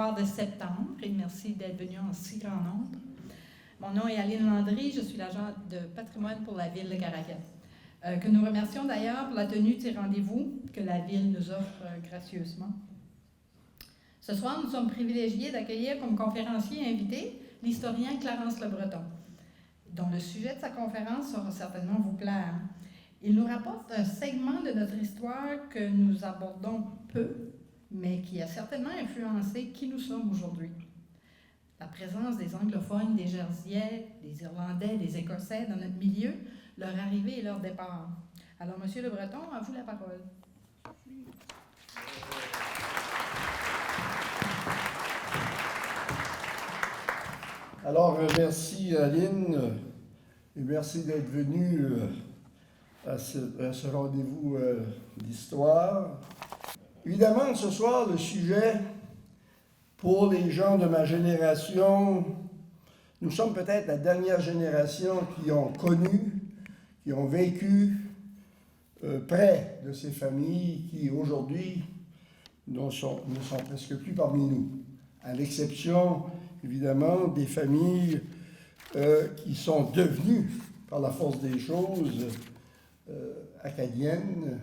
soir de septembre et merci d'être venu en si grand nombre. Mon nom est Aline Landry, je suis l'agent de patrimoine pour la ville de Caraquette, que nous remercions d'ailleurs pour la tenue de ces rendez-vous que la ville nous offre gracieusement. Ce soir, nous sommes privilégiés d'accueillir comme conférencier invité l'historien Clarence Le Breton, dont le sujet de sa conférence saura certainement vous plaire. Il nous rapporte un segment de notre histoire que nous abordons peu, mais qui a certainement influencé qui nous sommes aujourd'hui. La présence des anglophones, des Jersiais, des Irlandais, des Écossais dans notre milieu, leur arrivée et leur départ. Alors, Monsieur Le Breton, à vous la parole. Alors, merci Aline, et merci d'être venu à ce rendez-vous d'histoire. Évidemment, ce soir, le sujet, pour les gens de ma génération, nous sommes peut-être la dernière génération qui ont connu, qui ont vécu près de ces familles qui, aujourd'hui, ne sont presque plus parmi nous, à l'exception évidemment, des familles qui sont devenues, par la force des choses, acadiennes,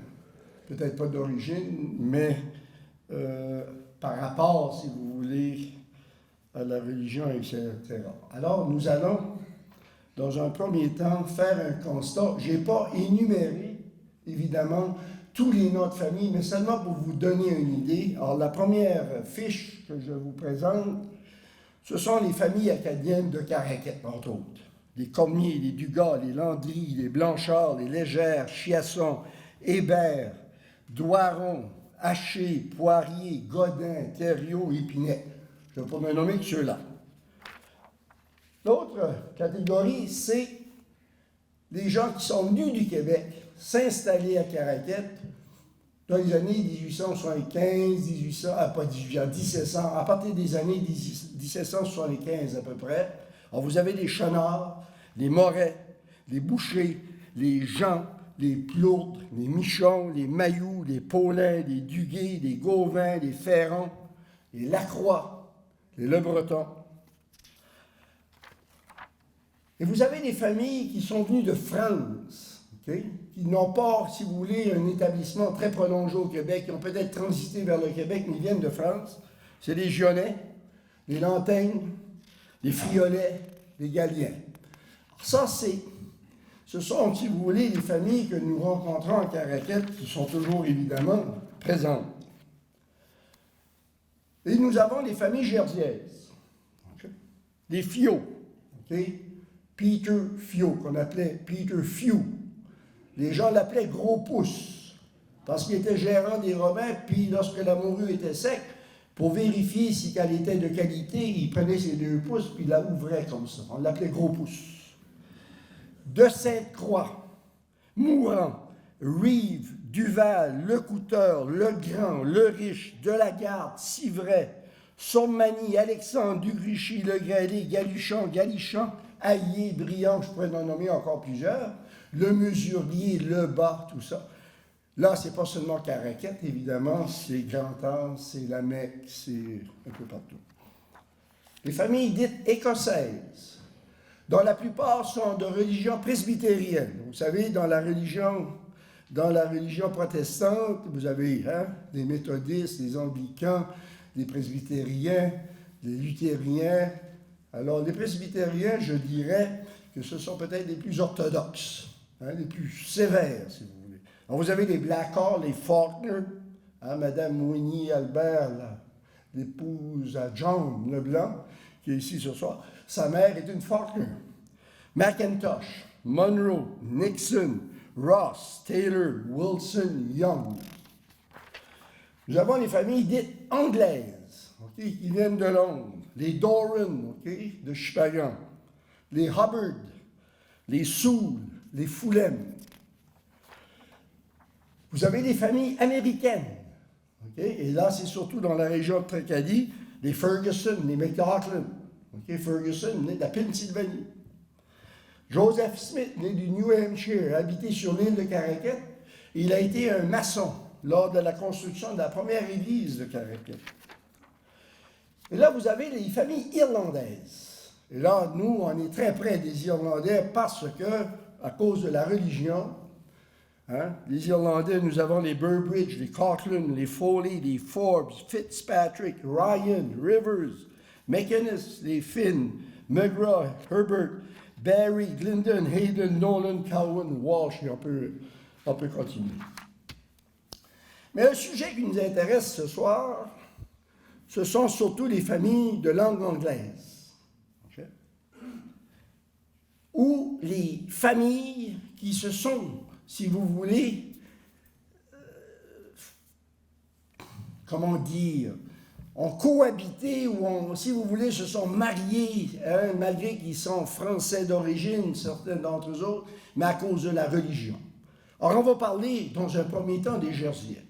peut-être pas d'origine, mais par rapport, si vous voulez, à la religion, etc. Alors, nous allons, dans un premier temps, faire un constat. Je n'ai pas énuméré, évidemment, tous les noms de famille, mais seulement pour vous donner une idée. Alors, la première fiche que je vous présente, ce sont les familles acadiennes de Caraquette, entre autres. Les Cormier, les Dugas, les Landry, les Blanchard, les Légères, Chiasson, Hébert, Doiron, Haché, Poirier, Godin, Thériault, Épinay. Je ne vais pas me nommer que ceux-là. L'autre catégorie, c'est les gens qui sont venus du Québec s'installer à Caraquette dans les années 1875, 1700, à partir des années 1775 à peu près. Alors vous avez les Chenards, les Morets, les Bouchers, les Jean, les Plourde, les Michon, les Mailloux, les Paulin, les Duguay, les Gauvin, les Ferron, les Lacroix, les Le Breton. Et vous avez des familles qui sont venues de France, okay, qui n'ont pas, si vous voulez, un établissement très prolongé au Québec, qui ont peut-être transité vers le Québec, mais ils viennent de France. C'est les Gionnais, les Lantaignes, les Friolets, les Galiens. Ça, ce sont, si vous voulez, les familles que nous rencontrons en Caraquette, qui sont toujours, évidemment, présentes. Et nous avons les familles jersiaises, okay, les Fiot, okay? Peter Fiot, qu'on appelait Peter Few. Les gens l'appelaient Gros Pouce, parce qu'il était gérant des Romains, puis lorsque la morue était sec, pour vérifier si elle était de qualité, il prenait ses 2 pouces, puis il la ouvrait comme ça. On l'appelait Gros Pouce. De Sainte-Croix, Mourant, Rive, Duval, Lecouteur, Legrand, Le Riche, Delagarde, Civray, Sommany, Alexandre, Dugrichy, Legrelais, Galuchon, Galichan, Hayé, Briand, je pourrais en nommer encore plusieurs, Le Mesurier, Le Bas, tout ça. Là, c'est pas seulement Caraquette, évidemment, c'est Grand-Anse, c'est la Mecque, c'est un peu partout. Les familles dites écossaises, dont la plupart sont de religion presbytérienne. Vous savez, dans la religion protestante, vous avez les méthodistes, les anglicans, les presbytériens, les luthériens. Alors, les presbytériens, je dirais que ce sont peut-être les plus orthodoxes, les plus sévères, si vous voulez. Alors, vous avez les Blackall, les Faulkner, Madame Winnie Albert, l'épouse à John Leblanc, qui est ici ce soir. Sa mère est une Faulkner. McIntosh, Monroe, Nixon, Ross, Taylor, Wilson, Young. Nous avons les familles dites anglaises, okay, qui viennent de Londres. Les Doran, okay, de Chupagan. Les Hubbard, les Soule, les Foulem. Vous avez les familles américaines. Okay, et là, c'est surtout dans la région de Tracadie, les Ferguson, les McLaughlin. Okay, Ferguson, né de la Pennsylvanie. Joseph Smith, né du New Hampshire, habité sur l'île de Caraquette. Il a été un maçon lors de la construction de la première église de Caraquette. Et là, vous avez les familles irlandaises. Et là, nous, on est très près des Irlandais parce que, à cause de la religion, hein, les Irlandais, nous avons les Burbridge, les Coughlin, les Foley, les Forbes, Fitzpatrick, Ryan, Rivers, McInnes, les Finn, McGraw, Herbert, Barry, Glendon, Hayden, Nolan, Cowan, Walsh, et on peut continuer. Mais le sujet qui nous intéresse ce soir, ce sont surtout les familles de langue anglaise. Okay? Ou les familles qui se sont, si vous voulez, comment dire, ont cohabité ou, si vous voulez, se sont mariés, hein, malgré qu'ils sont français d'origine, certains d'entre eux autres, mais à cause de la religion. Alors, on va parler, dans un premier temps, des Jerseyais.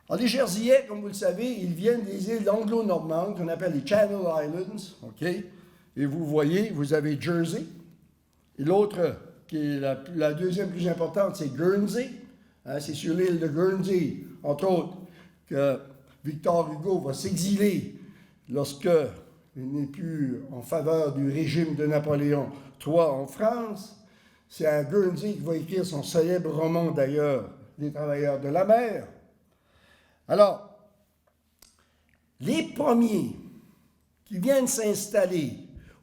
Alors, les Jerseyais, comme vous le savez, ils viennent des îles anglo-normandes qu'on appelle les Channel Islands, OK? Et vous voyez, vous avez Jersey, et l'autre, qui est la deuxième plus importante, c'est Guernsey. Hein, c'est sur l'île de Guernsey, entre autres, que Victor Hugo va s'exiler lorsque il n'est plus en faveur du régime de Napoléon III en France. C'est à Guernsey qu'il va écrire son célèbre roman, d'ailleurs, Les Travailleurs de la mer. Alors, les premiers qui viennent s'installer,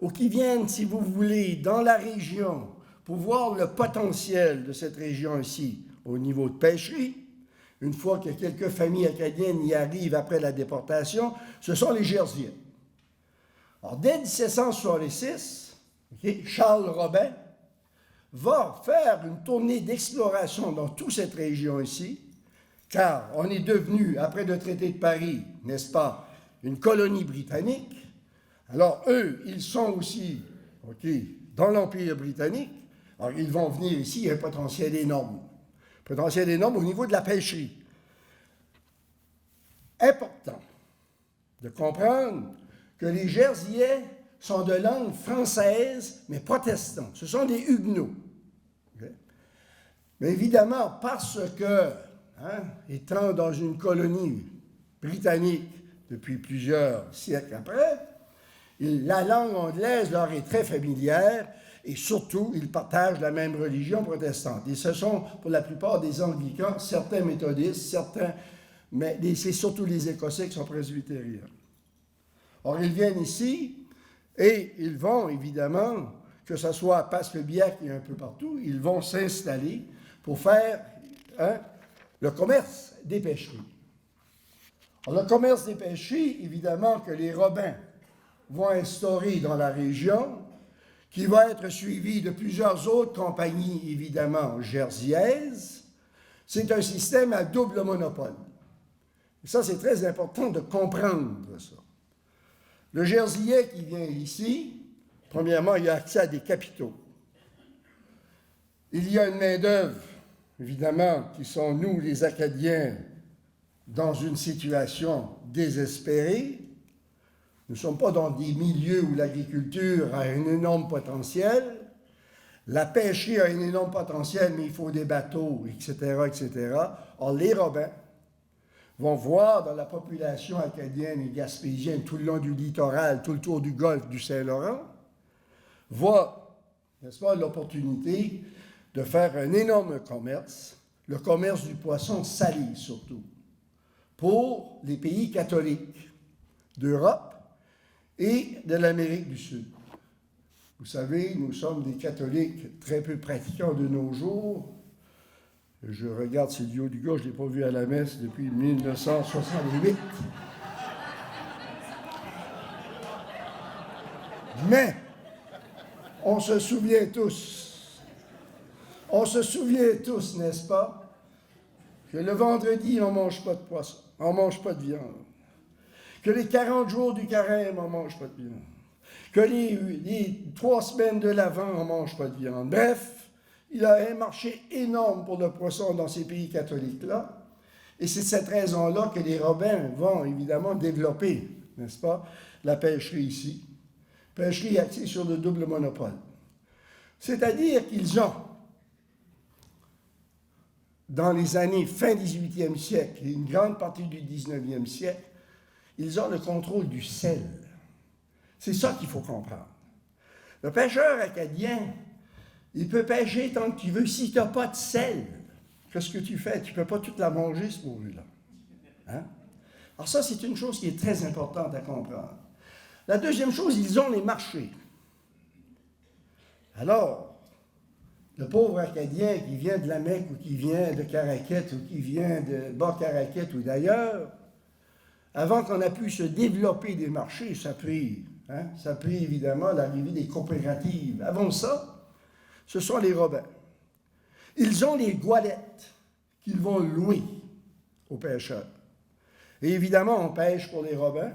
ou qui viennent, si vous voulez, dans la région, pour voir le potentiel de cette région ici, au niveau de pêcherie, une fois que quelques familles acadiennes y arrivent après la déportation, ce sont les Jerseyais. Alors, dès 1766, Charles Robin va faire une tournée d'exploration dans toute cette région ici, car on est devenu, après le traité de Paris, n'est-ce pas, une colonie britannique. Alors, eux, ils sont aussi dans l'Empire britannique. Alors, ils vont venir ici, il y a un potentiel énorme. Potentiel énorme au niveau de la pêcherie. Important de comprendre que les Jerseyais sont de langue française, mais protestants. Ce sont des Huguenots. Okay? Mais évidemment, parce que, étant dans une colonie britannique depuis plusieurs siècles après, la langue anglaise leur est très familière et surtout, ils partagent la même religion protestante. Et ce sont, pour la plupart, des anglicans, certains méthodistes, certains, mais c'est surtout les Écossais qui sont presbytériens. Or, ils viennent ici et ils vont, évidemment, que ce soit à Passe-le-Biac et un peu partout, ils vont s'installer pour faire le commerce des pêcheries. Alors, le commerce des pêcheries, évidemment, que les Robins vont instaurer dans la région, qui va être suivi de plusieurs autres compagnies, évidemment, jerseyaises, c'est un système à double monopole. Et ça, c'est très important de comprendre ça. Le Jerseyais qui vient ici, premièrement, il a accès à des capitaux. Il y a une main-d'œuvre, évidemment, qui sont nous, les Acadiens, dans une situation désespérée. Nous ne sommes pas dans des milieux où l'agriculture a un énorme potentiel. La pêcherie a un énorme potentiel, mais il faut des bateaux, etc., etc. Or, les Robins vont voir dans la population acadienne et gaspésienne tout le long du littoral, tout le tour du golfe du Saint-Laurent, voient, n'est-ce pas, l'opportunité de faire un énorme commerce, le commerce du poisson salé surtout, pour les pays catholiques d'Europe et de l'Amérique du Sud. Vous savez, nous sommes des catholiques très peu pratiquants de nos jours. Je regarde Silvio Dugas, je ne l'ai pas vu à la messe depuis 1968. Mais, on se souvient tous, n'est-ce pas, que le vendredi, on ne mange pas de poisson, on ne mange pas de viande. Que les 40 jours du carême, on ne mange pas de viande. Que les 3 semaines de l'Avent, on ne mange pas de viande. Bref, il y a un marché énorme pour le poisson dans ces pays catholiques-là. Et c'est cette raison-là que les Robins vont évidemment développer, n'est-ce pas, la pêcherie ici. Pêcherie axée sur le double monopole. C'est-à-dire qu'ils ont, dans les années fin 18e siècle et une grande partie du 19e siècle, ils ont le contrôle du sel. C'est ça qu'il faut comprendre. Le pêcheur acadien, il peut pêcher tant qu'il veut. Si tu n'as pas de sel, qu'est-ce que tu fais? Tu ne peux pas toute la manger, ce pourvu-là. Hein? Alors ça, c'est une chose qui est très importante à comprendre. La deuxième chose, ils ont les marchés. Alors, le pauvre Acadien qui vient de la Mecque ou qui vient de Caraquette ou qui vient de Bas-Caraquette ou d'ailleurs, avant qu'on ait pu se développer des marchés, ça a pris évidemment l'arrivée des coopératives. Avant ça, ce sont les Robins. Ils ont les goélettes qu'ils vont louer aux pêcheurs. Et évidemment, on pêche pour les Robins.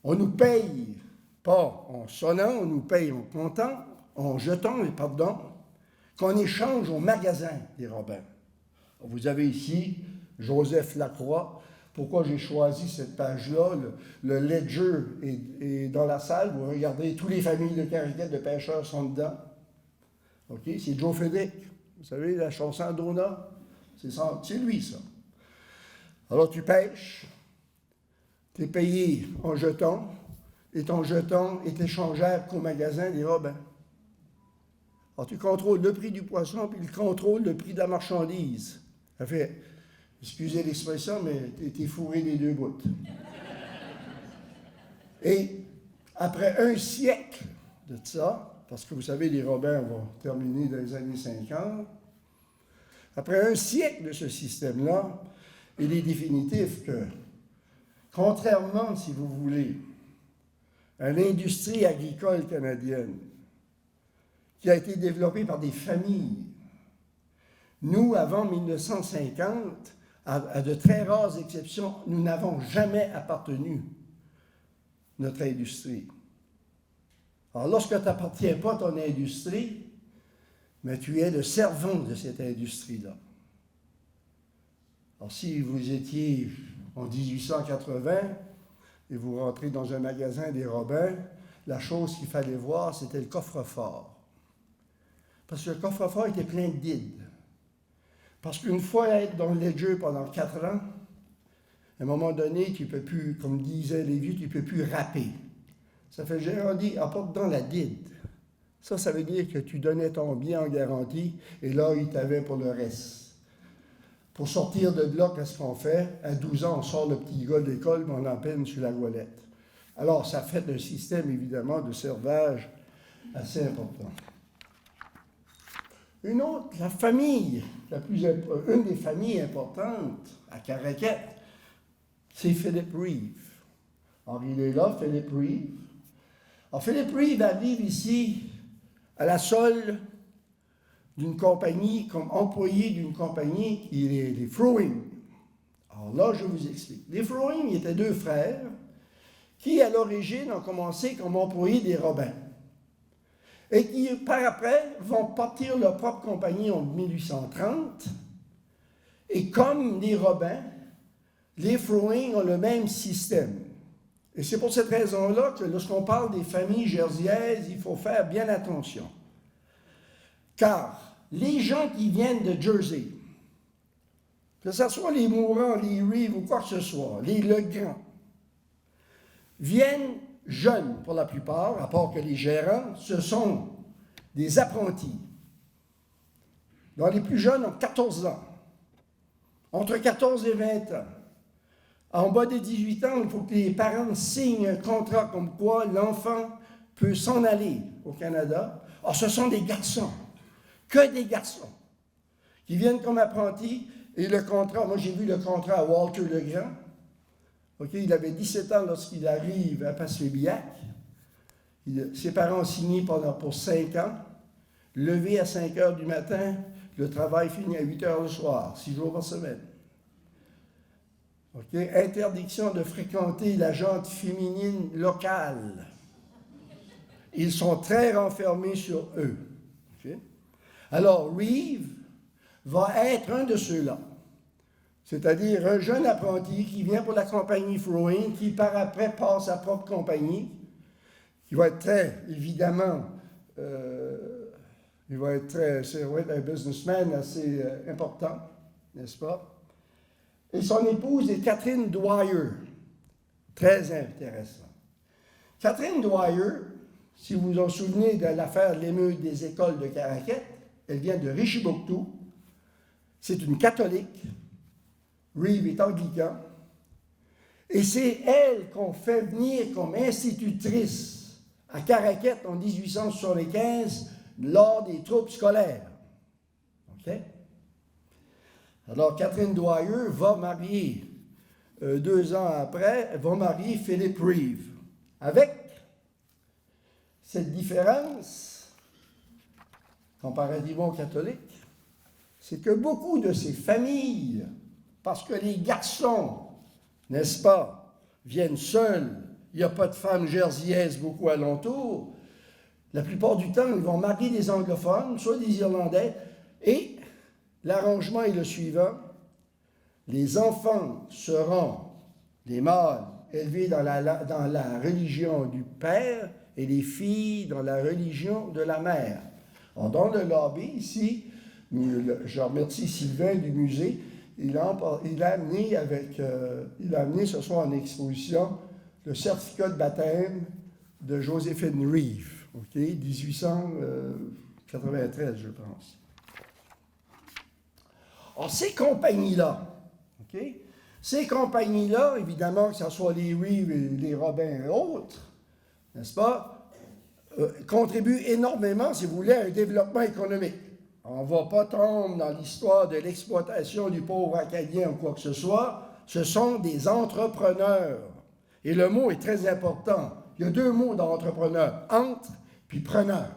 On nous paye pas en sonnant, on nous paye en comptant, en jetant, qu'on échange au magasin des Robins. Vous avez ici Joseph Lacroix. Pourquoi j'ai choisi cette page-là? Le ledger est dans la salle. Vous regardez, toutes les familles de Caraquette de pêcheurs sont dedans. OK? C'est Joe Fedek. Vous savez, la chanson d'Ona? C'est lui, ça. Alors, tu pêches. Tu es payé en jetons. Et ton jeton est échangeable qu'au magasin des Robins. Alors, tu contrôles le prix du poisson, puis il contrôle le prix de la marchandise. Ça fait... Excusez l'expression, mais t'es fourré des deux bouts. Et après un siècle de ça, parce que vous savez, les Robins vont terminer dans les années 50, après un siècle de ce système-là, il est définitif que, contrairement, si vous voulez, à l'industrie agricole canadienne, qui a été développée par des familles, nous, avant 1950, à de très rares exceptions, nous n'avons jamais appartenu notre industrie. Alors, lorsque tu n'appartiens pas à ton industrie, mais tu es le servant de cette industrie-là. Alors, si vous étiez en 1880 et vous rentrez dans un magasin des Robins, la chose qu'il fallait voir, c'était le coffre-fort. Parce que le coffre-fort était plein de guides. Parce qu'une fois être dans le ledger pendant 4 ans, à un moment donné, tu ne peux plus, comme disaient les vieux, tu ne peux plus râper. Ça fait, Gérard dit, apporte dans la dide. Ça veut dire que tu donnais ton bien en garantie, et là, il t'avait pour le reste. Pour sortir de là, qu'est-ce qu'on fait? À 12 ans, on sort le petit gars de l'école, mais on en peine sur la goélette. Alors, ça fait un système, évidemment, de servage assez important. Une autre, la famille, une des familles importantes à Caraquette, c'est Philip Reeve. Alors, il est là, Philip Reeve. Alors, Philip Reeve arrive ici à la solde d'une compagnie, comme employé d'une compagnie, il est les Frowing. Alors là, je vous explique. Les Frowing étaient 2 frères qui, à l'origine, ont commencé comme employés des Robins. Et qui, par après, vont partir leur propre compagnie en 1830. Et comme les Robins, les Frowing ont le même système. Et c'est pour cette raison-là que lorsqu'on parle des familles jerseyaises, il faut faire bien attention. Car les gens qui viennent de Jersey, que ce soit les Mourants, les Reeve ou quoi que ce soit, les Legrand, viennent jeunes pour la plupart, à part que les gérants, ce sont des apprentis. Dans les plus jeunes, ont 14 ans. Entre 14 et 20 ans. En bas de 18 ans, il faut que les parents signent un contrat comme quoi l'enfant peut s'en aller au Canada. Or, ce sont des garçons, que des garçons, qui viennent comme apprentis. Et le contrat, moi j'ai vu le contrat à Walter Legrand. Okay, il avait 17 ans lorsqu'il arrive à Passepébiac. Ses parents ont signé pour 5 ans. Levé à 5 heures du matin, le travail finit à 8 heures le soir, 6 jours par semaine. Okay? Interdiction de fréquenter la gente féminine locale. Ils sont très renfermés sur eux. Okay? Alors, Reeve va être un de ceux-là. C'est-à-dire un jeune apprenti qui vient pour la compagnie Frowing, qui par après passe sa propre compagnie, qui va être très, évidemment, il va être un businessman assez important, n'est-ce pas? Et son épouse est Catherine Dwyer. Très intéressant. Catherine Dwyer, si vous vous en souvenez de l'affaire de l'émeute des écoles de Caraquet, elle vient de Richibouctou. C'est une catholique. Reeve est anglican. Et c'est elle qu'on fait venir comme institutrice à Caraquet en 1875 lors des troupes scolaires. OK? Alors, Catherine Dwyer va marier, 2 ans après, elle va marier Philip Reeve. Avec cette différence, comparativement aux catholiques, c'est que beaucoup de ces familles, parce que les garçons, n'est-ce pas, viennent seuls, il n'y a pas de femmes jerseyaises beaucoup alentour, la plupart du temps, ils vont marier des anglophones, soit des Irlandais, et l'arrangement est le suivant. Les enfants seront, les mâles, élevés dans la religion du père et les filles dans la religion de la mère. Alors, dans le lobby, ici, je remercie Sylvain du musée, il a amené ce soir en exposition le certificat de baptême de Joséphine Reeve, OK, 1893, je pense. Alors, ces compagnies-là, OK, ces compagnies-là, évidemment, que ce soit les Reeve et les Robin et autres, n'est-ce pas, contribuent énormément, si vous voulez, à un développement économique. On ne va pas tomber dans l'histoire de l'exploitation du pauvre Acadien ou quoi que ce soit. Ce sont des entrepreneurs. Et le mot est très important. Il y a 2 mots dans entrepreneur, entre puis preneur.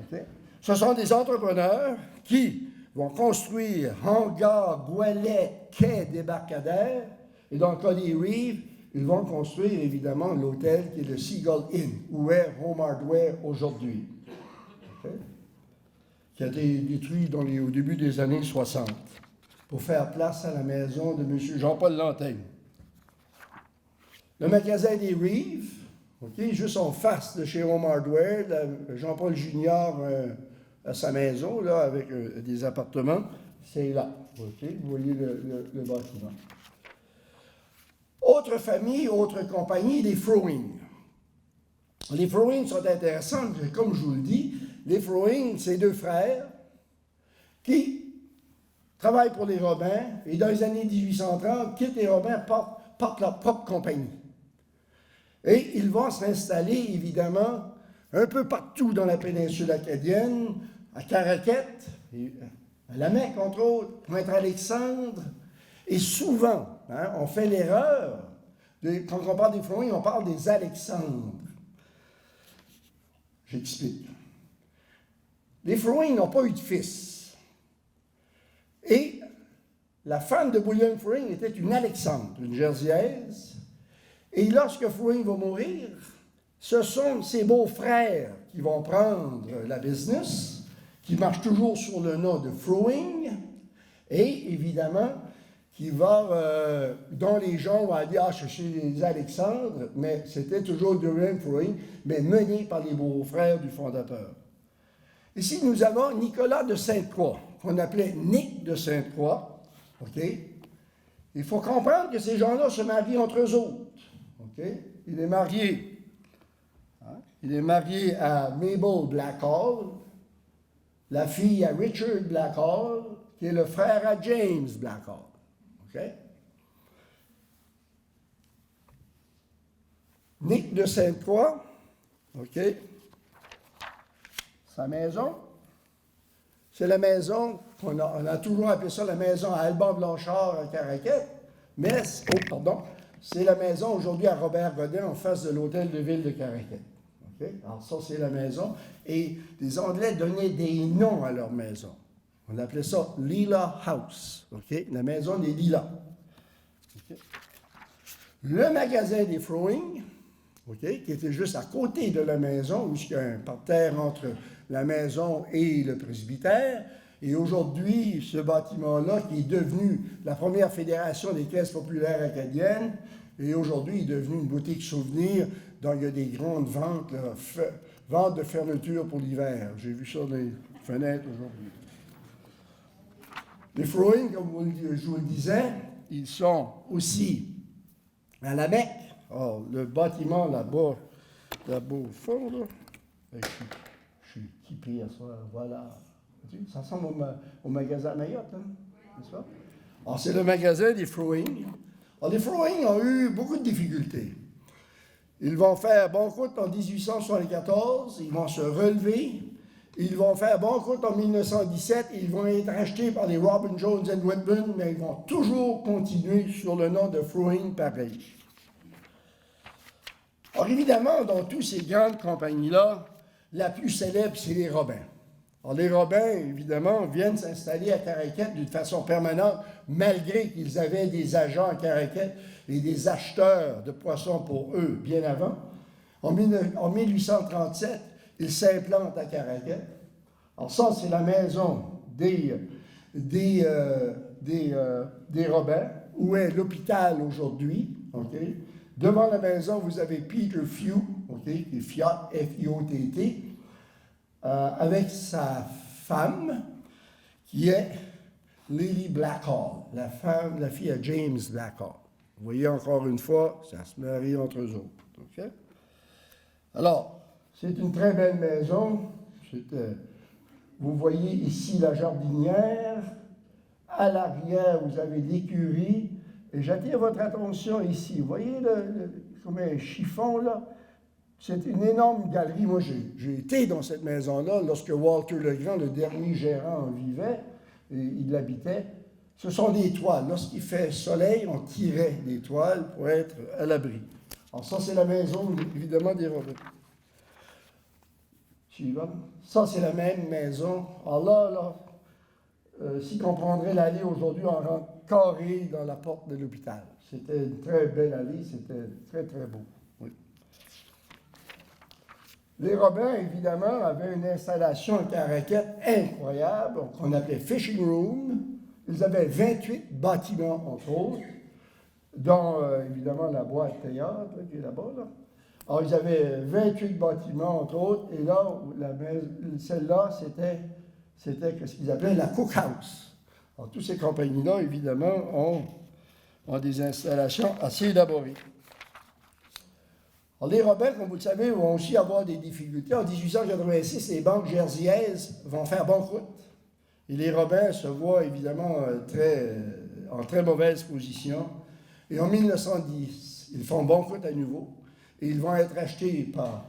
Okay? Ce sont des entrepreneurs qui vont construire hangars, goélettes, quais, débarcadères. Et dans le cas des Reeve, ils vont construire évidemment l'hôtel qui est le Seagull Inn, où est Home Hardware aujourd'hui. Okay? Qui a été détruit au début des années 60 pour faire place à la maison de M. Jean-Paul Lantaigne. Le magasin des Reeve, okay, juste en face de chez Home Hardware, Jean-Paul Junior à sa maison, là, avec des appartements, c'est là. Okay, vous voyez le bâtiment. Autre famille, autre compagnie, les Frowing. Les Frowing sont intéressants, comme je vous le dis. Les Frowing, c'est 2 frères qui travaillent pour les Robins et dans les années 1830, quittent les Robins, portent leur propre compagnie. Et ils vont s'installer, évidemment, un peu partout dans la péninsule acadienne, à Caraquet, à la Mecque, entre autres, Pointe-Alexandre. Et souvent, on fait l'erreur, quand on parle des Frowing, on parle des Alexandres. J'explique. Les Frowing n'ont pas eu de fils. Et la femme de William Frowing était une Alexandre, une Jerseyaise. Et lorsque Frowing va mourir, ce sont ses beaux-frères qui vont prendre la business, qui marche toujours sur le nom de Frowing, et évidemment, qui va, dont les gens vont dire, c'est chez les Alexandres, mais c'était toujours William Frowing, mais mené par les beaux-frères du fondateur. Ici, nous avons Nicolas de Sainte-Croix, qu'on appelait Nic de Sainte-Croix. OK? Il faut comprendre que ces gens-là se marient entre eux autres. OK? Il est marié. Il est marié à Mabel Blackhall, la fille à Richard Blackhall, qui est le frère à James Blackhall. OK? Nic de Sainte-Croix. OK? Sa maison, c'est la maison, on a toujours appelé ça la maison à Alban Blanchard à Caraquet, mais, c'est la maison aujourd'hui à Robert Godin en face de l'hôtel de ville de Caraquet. Okay? Alors ça, c'est la maison. Et les Anglais donnaient des noms à leur maison. On appelait ça Lila House, okay? La maison des Lilas. Okay? Le magasin des Frowing, okay, qui était juste à côté de la maison, où il y a un parterre entre la maison et le presbytère. Et aujourd'hui, ce bâtiment-là, qui est devenu la première fédération des caisses populaires acadiennes, et aujourd'hui, il est devenu une boutique souvenir dont il y a des grandes ventes, là, ventes de fermeture pour l'hiver. J'ai vu ça dans les fenêtres aujourd'hui. Les Frowing, comme je vous le disais, ils sont aussi À la Mecque, le bâtiment là-bas au fond, là, je suis équipé à ça, voilà. Ça ressemble au magasin Mayotte, hein, n'est-ce pas? Alors, c'est le magasin des Froing. Alors, les Froing ont eu beaucoup de difficultés. Ils vont faire banqueroute en 1874, ils vont se relever, ils vont faire banqueroute en 1917, ils vont être achetés par les Robin Jones and Whitman, mais ils vont toujours continuer sur le nom de Froing pareil. Alors évidemment, dans toutes ces grandes compagnies-là, la plus célèbre, c'est les Robins. Alors les Robins, évidemment, viennent s'installer à Caraquette d'une façon permanente, malgré qu'ils avaient des agents à Caraquette et des acheteurs de poissons pour eux bien avant. En 1837, ils s'implantent à Caraquette. Alors ça, c'est la maison des Robins, où est l'hôpital aujourd'hui. Okay? Devant la maison, vous avez Peter Few, okay, qui est Fiat, F-I-O-T-T, avec sa femme, qui est Lily Blackhall, la fille à James Blackhall. Vous voyez encore une fois, ça se marie entre eux autres. Okay? Alors, c'est une très belle maison. Vous voyez ici la jardinière. À l'arrière, vous avez l'écurie. Et j'attire votre attention ici. Vous voyez comme un chiffon, là? C'est une énorme galerie. Moi, j'ai été dans cette maison-là lorsque Walter Legrand, le dernier gérant, en vivait et il l'habitait. Ce sont des toiles. Lorsqu'il fait soleil, on tirait des toiles pour être à l'abri. Alors ça, c'est la maison, évidemment, des Robins. Suivant. Ça, c'est la même maison. Alors là, si on prendrait l'allée aujourd'hui, on rentre carré dans la porte de l'hôpital. C'était une très belle allée, c'était très, très beau. Oui. Les Robins, évidemment, avaient une installation à Caraquette incroyable, qu'on appelait Fishing Room. Ils avaient 28 bâtiments, entre autres, dont, évidemment, la boîte théâtre, qui est là-bas, là. Alors, ils avaient 28 bâtiments, entre autres, et là, celle-là, c'était ce qu'ils appelaient la cookhouse. Alors, toutes ces compagnies-là, évidemment, ont des installations assez élaborées. Alors, les Robins, comme vous le savez, vont aussi avoir des difficultés. En 1886, les banques jerseyaises vont faire banqueroute. Et les Robins se voient, évidemment, en très mauvaise position. Et en 1910, ils font banqueroute à nouveau. Et ils vont être achetés par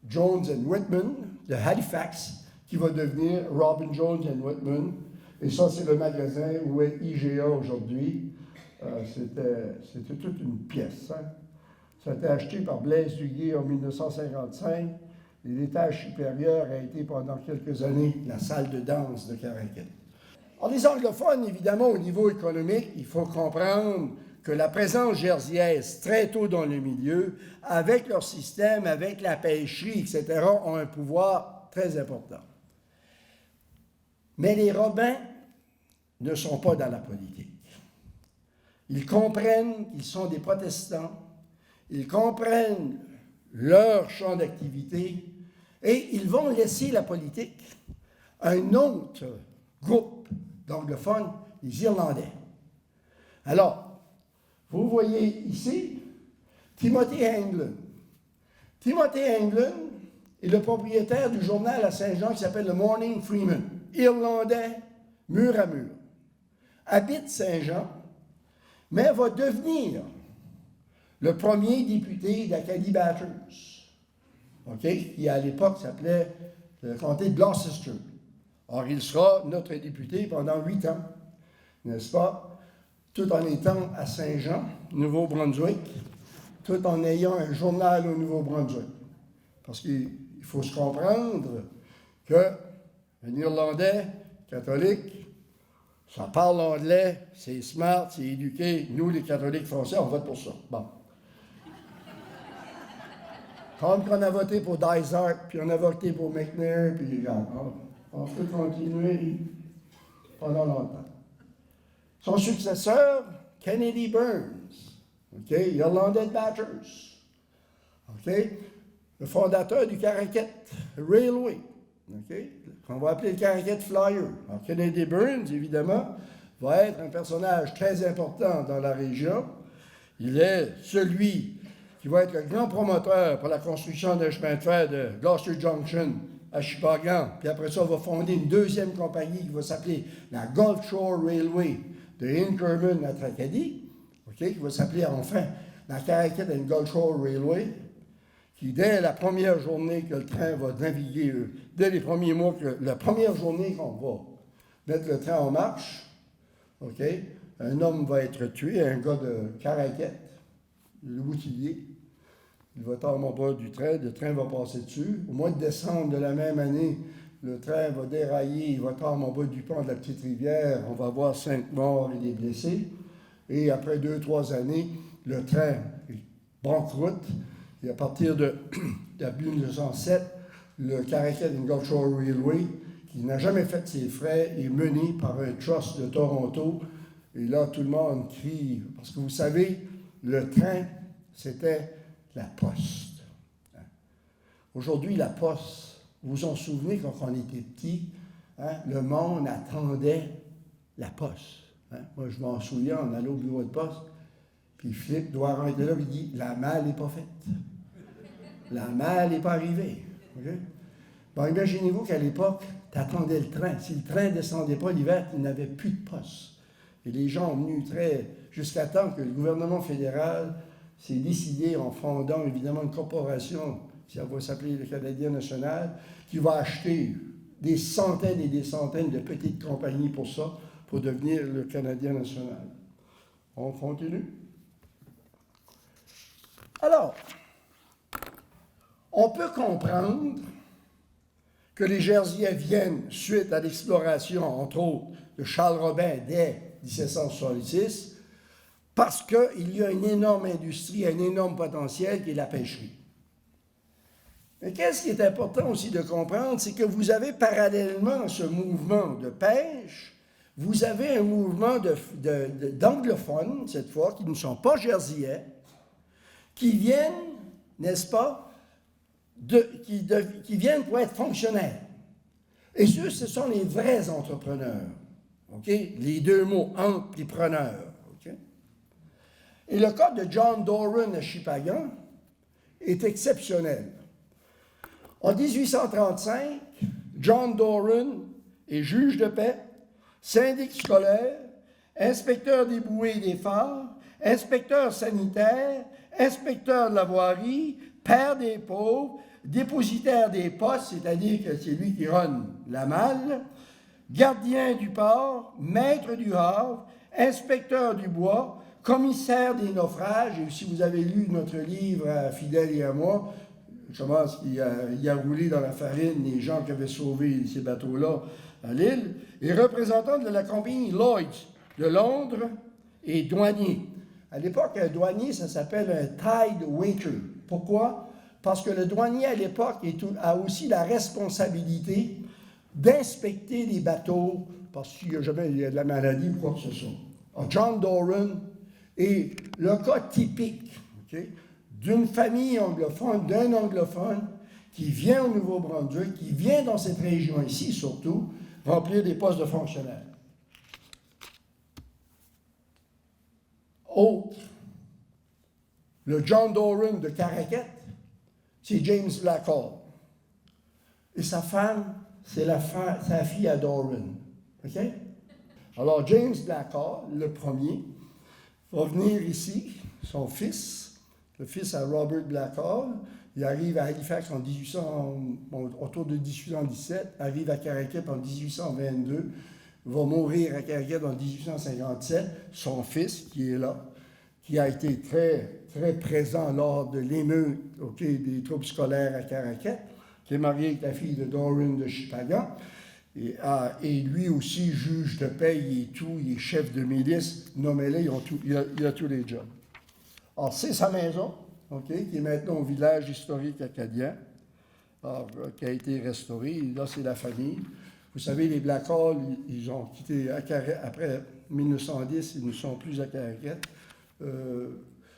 Jones and Whitman de Halifax, qui va devenir Robin Jones and Whitman. Et ça, c'est le magasin où est IGA aujourd'hui. C'était toute une pièce. Hein? Ça a été acheté par Blaise Duguay en 1955. Et l'étage supérieur a été pendant quelques années la salle de danse de Caraquette. Alors, les anglophones, évidemment, au niveau économique, il faut comprendre que la présence jerseyaise, très tôt dans le milieu, avec leur système, avec la pêcherie, etc., ont un pouvoir très important. Mais les Robins ne sont pas dans la politique. Ils comprennent qu'ils sont des protestants, ils comprennent leur champ d'activité et ils vont laisser la politique à un autre groupe d'anglophones, les Irlandais. Alors, vous voyez ici Timothy Anglin. Timothy Anglin est le propriétaire du journal à Saint-Jean qui s'appelle le Morning Freeman, irlandais, mur à mur. Habite Saint-Jean, mais va devenir le premier député d'Acadie Bathurst, qui à l'époque s'appelait le comté de Gloucester. Or, il sera notre député pendant 8 ans, n'est-ce pas? Tout en étant à Saint-Jean, Nouveau-Brunswick, tout en ayant un journal au Nouveau-Brunswick. Parce qu'il faut se comprendre qu'un Irlandais catholique, ça parle anglais, c'est smart, c'est éduqué. Nous, les catholiques français, on vote pour ça. Bon. Comme qu'on a voté pour Dysart, puis on a voté pour McNair, puis on peut continuer pendant longtemps. Son successeur, Kennedy Burns, Irlandais de Bathurst, le fondateur du Caraquette Railway, qu'on va appeler le Caraquette Flyer. Alors, Kennedy Burns, évidemment, va être un personnage très important dans la région. Il est celui qui va être le grand promoteur pour la construction d'un chemin de fer de Gloucester Junction à Sheboygan. Puis après ça, on va fonder une deuxième compagnie qui va s'appeler la Gulf Shore Railway de Inkerman à Tracadie, qui va s'appeler enfin la Caraquette and Gulf Shore Railway, qui dès la première journée que le train va naviguer, dès les premiers mois, la première journée qu'on va mettre le train en marche, un homme va être tué, un gars de Caraquette, le boutillier. Il va tomber en bas du train, le train va passer dessus. Au mois de décembre de la même année, le train va dérailler, il va tomber en bas du pont de la Petite Rivière. On va avoir 5 morts et des blessés. Et après 2-3 années, le train banqueroute. Et à partir de 1907, le Caraquette and Gulf Shore Railway, qui n'a jamais fait ses frais, est mené par un trust de Toronto. Et là, tout le monde crie, parce que vous savez, le train, c'était la poste. Aujourd'hui, la poste, vous vous en souvenez quand on était petit, le monde attendait la poste. Moi, je m'en souviens, on allait au bureau de poste, puis Philippe doit être là, il dit « La malle n'est pas faite. La malle n'est pas arrivée. Okay? » Bon, imaginez-vous qu'à l'époque, tu attendais le train. Si le train ne descendait pas l'hiver, il n'avait plus de poste. Et les gens ont venu jusqu'à temps que le gouvernement fédéral s'est décidé, en fondant évidemment une corporation, ça va s'appeler le Canadien national, qui va acheter des centaines et des centaines de petites compagnies pour ça, pour devenir le Canadien national. On continue. Alors, on peut comprendre que les Jersiais viennent suite à l'exploration, entre autres, de Charles Robin dès 1766, parce qu'il y a une énorme industrie, un énorme potentiel qui est la pêcherie. Mais qu'est-ce qui est important aussi de comprendre, c'est que vous avez parallèlement à ce mouvement de pêche, vous avez un mouvement d'anglophones, cette fois, qui ne sont pas jersiais, qui viennent, n'est-ce pas, qui viennent pour être fonctionnaires. Et ceux, ce sont les vrais entrepreneurs. Les deux mots, entrepreneur. Et le cas de John Doran à Sheboygan est exceptionnel. En 1835, John Doran est juge de paix, syndic scolaire, inspecteur des bouées et des phares, inspecteur sanitaire, inspecteur de la voirie, père des pauvres, dépositaire des postes, c'est-à-dire que c'est lui qui run la malle, gardien du port, maître du havre, inspecteur du bois, commissaire des naufrages. Et si vous avez lu notre livre à Fidèle et à moi, je pense qu'il a roulé dans la farine les gens qui avaient sauvé ces bateaux-là à l'île, et représentant de la compagnie Lloyd's de Londres et douanier. À l'époque, un douanier, ça s'appelle un tide waiter. Pourquoi? Parce que le douanier, à l'époque, a aussi la responsabilité d'inspecter les bateaux, parce qu'il y a jamais de la maladie ou quoi que ce soit. Alors, John Doran est le cas typique d'une famille anglophone, d'un anglophone qui vient au Nouveau-Brunswick, qui vient dans cette région ici surtout, remplir des postes de fonctionnaires. Autre, le John Doran de Caraquette, c'est James Blackall. Et sa femme, c'est sa fille à Doran. OK? Alors, James Blackall, le premier, va venir ici, son fils, le fils à Robert Blackall. Il arrive à Halifax autour de 1817, arrive à Caraquette en 1822, va mourir à Caraquette en 1857. Son fils, qui est là, qui a été très, très présent lors de l'émeute des troupes scolaires à Caraquette, qui est marié avec la fille de Doran de Sheboygan. Et lui aussi, juge de paix, il est chef de milice, nommez-les, il a tous les jobs. Alors, c'est sa maison, qui est maintenant au village historique acadien, qui a été restauré. Et là, c'est la famille. Vous savez, les Blackall, ils ont quitté après 1910, ils ne sont plus à Caraquette.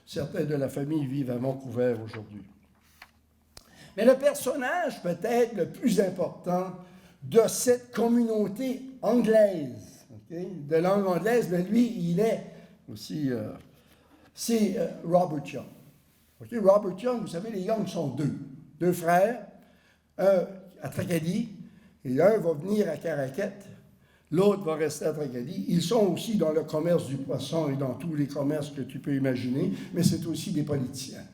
Certains de la famille vivent à Vancouver aujourd'hui. Mais le personnage peut-être le plus important de cette communauté anglaise, de langue anglaise, mais lui, il est aussi c'est Robert Young. Okay? Robert Young, vous savez, les Young sont deux frères, un à Tracadie, et un va venir à Caraquet, l'autre va rester à Tracadie. Ils sont aussi dans le commerce du poisson et dans tous les commerces que tu peux imaginer, mais c'est aussi des politiciens.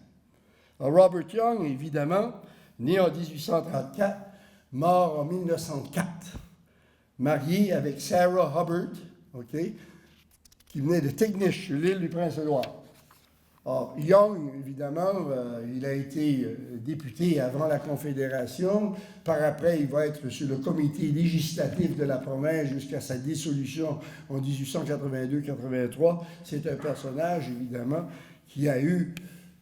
Alors Robert Young, évidemment, né en 1834, mort en 1904, marié avec Sarah Hubbard, okay, qui venait de Tignish, sur l'île du Prince-Édouard. Or, Young, évidemment, il a été député avant la Confédération. Par après, il va être sur le comité législatif de la province jusqu'à sa dissolution en 1882-83. C'est un personnage, évidemment, qui a eu